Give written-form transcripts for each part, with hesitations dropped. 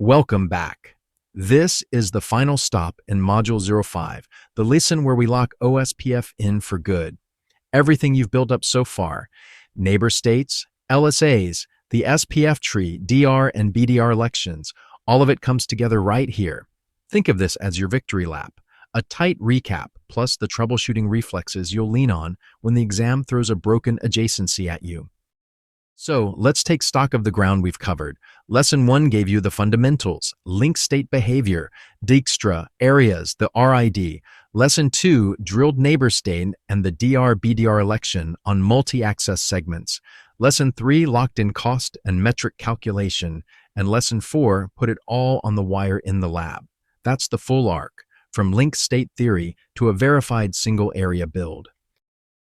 Welcome back. This is the final stop in Module 05, the lesson where we lock OSPF in for good. Everything you've built up so far, neighbor states, LSAs, the SPF tree, DR and BDR elections, all of it comes together right here. Think of this as your victory lap, a tight recap plus the troubleshooting reflexes you'll lean on when the exam throws a broken adjacency at you. So let's take stock of the ground we've covered. Lesson 1 gave you the fundamentals, link state behavior, Dijkstra, areas, the RID. Lesson 2 drilled neighbor state and the DR-BDR election on multi-access segments. Lesson 3 locked in cost and metric calculation. And Lesson 4 put it all on the wire in the lab. That's the full arc, from link state theory to a verified single area build.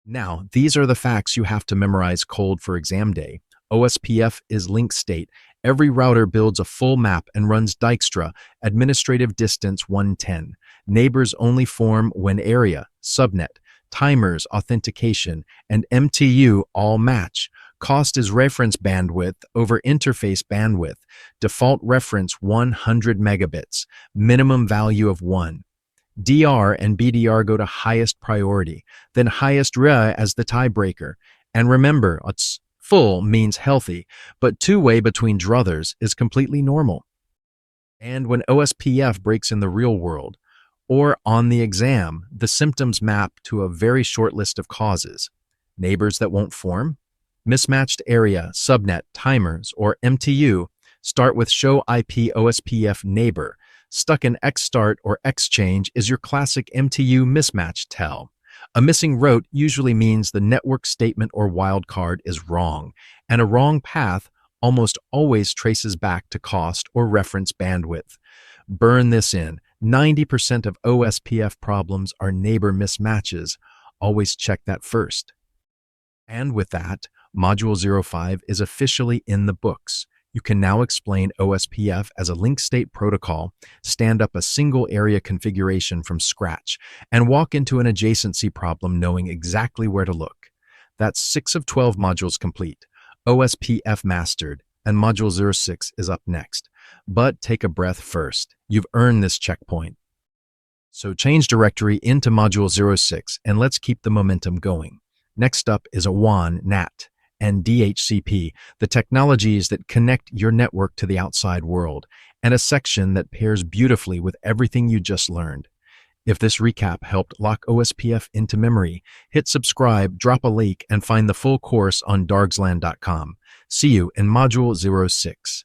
Now, these are the facts you have to memorize cold for exam day. OSPF is link state. Every router builds a full map and runs Dijkstra, administrative distance 110. Neighbors only form when area, subnet, timers, authentication, and MTU all match. Cost is reference bandwidth over interface bandwidth. Default reference 100 megabits. Minimum value of 1. DR and BDR go to highest priority, then highest RA as the tiebreaker. And remember, full means healthy, but two-way between druthers is completely normal. And when OSPF breaks in the real world, or on the exam, the symptoms map to a very short list of causes. Neighbors that won't form, mismatched area, subnet, timers, or MTU start with show IP OSPF neighbor. Stuck in EXSTART or exchange is your classic MTU mismatch tell. A missing route usually means the network statement or wildcard is wrong, and a wrong path almost always traces back to cost or reference bandwidth. Burn this in. 90% of OSPF problems are neighbor mismatches. Always check that first. And with that, Module 05 is officially in the books. You can now explain OSPF as a link state protocol, stand up a single area configuration from scratch, and walk into an adjacency problem knowing exactly where to look. That's 6 of 12 modules complete, OSPF mastered, and Module 06 is up next. But take a breath first. You've earned this checkpoint. So change directory into Module 06, and let's keep the momentum going. Next up is a WAN, NAT, and DHCP, the technologies that connect your network to the outside world, and a section that pairs beautifully with everything you just learned. If this recap helped lock OSPF into memory, hit subscribe, drop a like, and find the full course on Dargslan.com. See you in Module 06.